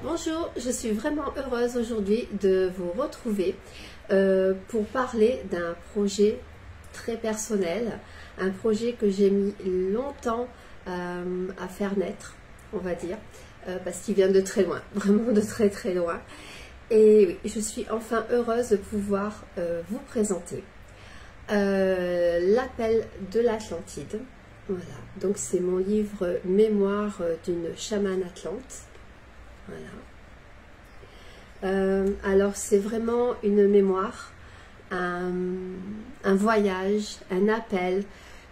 Bonjour, je suis vraiment heureuse aujourd'hui de vous retrouver pour parler d'un projet très personnel, un projet que j'ai mis longtemps à faire naître, on va dire, parce qu'il vient de très loin, vraiment de très très loin. Et oui, je suis enfin heureuse de pouvoir vous présenter L'appel de l'Atlantide. Voilà, donc c'est mon livre Mémoire d'une chamane atlante. Voilà. Alors c'est vraiment une mémoire, un voyage, un appel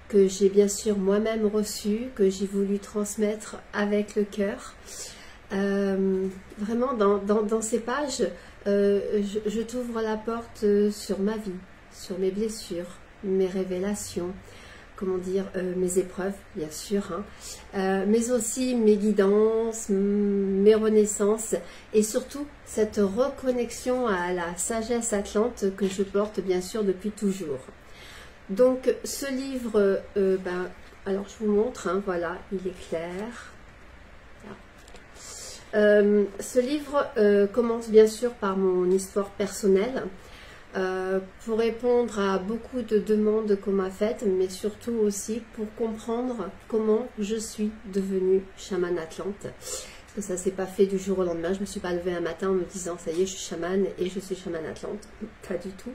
que j'ai bien sûr moi-même reçu, que j'ai voulu transmettre avec le cœur. Vraiment dans ces pages, je t'ouvre la porte sur ma vie, sur mes blessures, mes révélations, comment dire, mes épreuves, bien sûr, hein, mais aussi mes guidances, mes renaissances et surtout cette reconnexion à la sagesse atlante que je porte bien sûr depuis toujours. Donc ce livre, alors je vous montre, hein, voilà, il est clair. Ce livre commence bien sûr par mon histoire personnelle. Pour répondre à beaucoup de demandes qu'on m'a faites, mais surtout aussi pour comprendre comment je suis devenue chamane atlante. Parce que ça ne s'est pas fait du jour au lendemain. Je ne me suis pas levée un matin en me disant ça y est, je suis chamane et je suis chamane atlante. Pas du tout.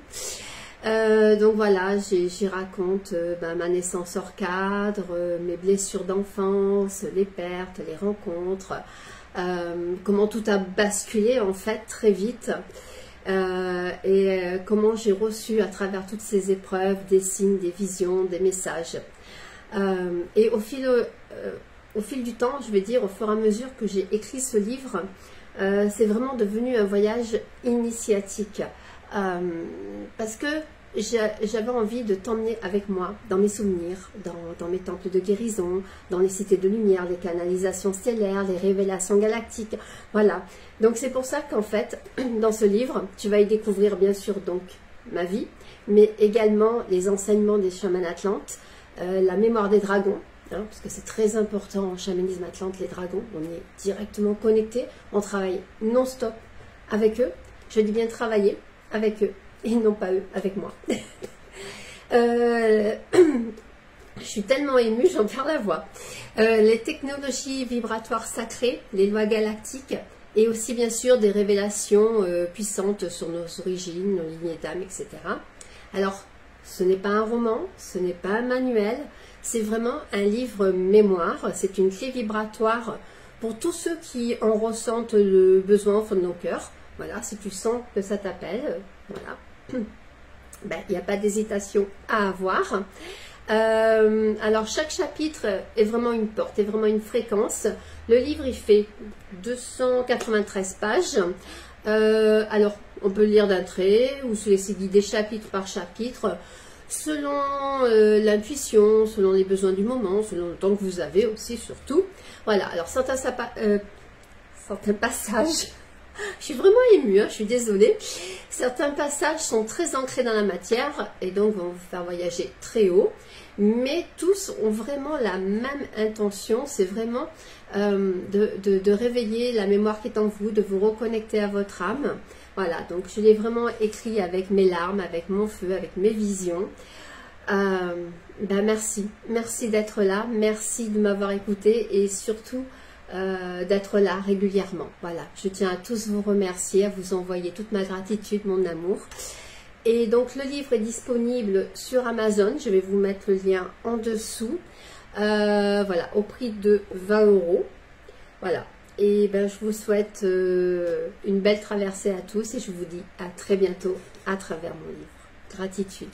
Donc voilà, j'y raconte ma naissance hors cadre, mes blessures d'enfance, les pertes, les rencontres, comment tout a basculé en fait très vite. Comment j'ai reçu à travers toutes ces épreuves des signes, des visions, des messages. Et au fil du temps, je vais dire, au fur et à mesure que j'ai écrit ce livre, c'est vraiment devenu un voyage initiatique. Parce que j'avais envie de t'emmener avec moi dans mes souvenirs, dans mes temples de guérison, dans les cités de lumière, les canalisations stellaires, les révélations galactiques. Voilà. Donc c'est pour ça qu'en fait, dans ce livre, tu vas y découvrir bien sûr donc ma vie, mais également les enseignements des chamans atlantes, la mémoire des dragons, hein, parce que c'est très important en chamanisme atlante, les dragons, on est directement connectés, on travaille non-stop avec eux. Je dis bien travailler avec eux. Et non pas eux, avec moi. Je suis tellement émue, j'en perds la voix. Les technologies vibratoires sacrées, les lois galactiques, et aussi bien sûr des révélations puissantes sur nos origines, nos lignées d'âme, etc. Alors, ce n'est pas un roman, ce n'est pas un manuel, c'est vraiment un livre mémoire, c'est une clé vibratoire pour tous ceux qui en ressentent le besoin au fond de nos cœurs. Voilà, si tu sens que ça t'appelle, voilà. Ben, il n'y a pas d'hésitation à avoir. Alors chaque chapitre est vraiment une porte, est vraiment une fréquence. Le livre il fait 293 pages. Alors on peut lire d'un trait ou se laisser guider chapitre par chapitre selon l'intuition, selon les besoins du moment, selon le temps que vous avez aussi surtout. Voilà, alors certains passages... Je suis vraiment émue, hein, je suis désolée. Certains passages sont très ancrés dans la matière et donc vont vous faire voyager très haut. Mais tous ont vraiment la même intention, c'est vraiment de réveiller la mémoire qui est en vous, de vous reconnecter à votre âme. Voilà, donc je l'ai vraiment écrit avec mes larmes, avec mon feu, avec mes visions. Merci, merci d'être là, merci de m'avoir écouté et surtout d'être là régulièrement. Voilà, je tiens à tous vous remercier, à vous envoyer toute ma gratitude, mon amour. Et donc le livre est disponible sur Amazon, je vais vous mettre le lien en dessous, voilà, au prix de 20 €. Voilà, et je vous souhaite une belle traversée à tous et je vous dis à très bientôt à travers mon livre. Gratitude.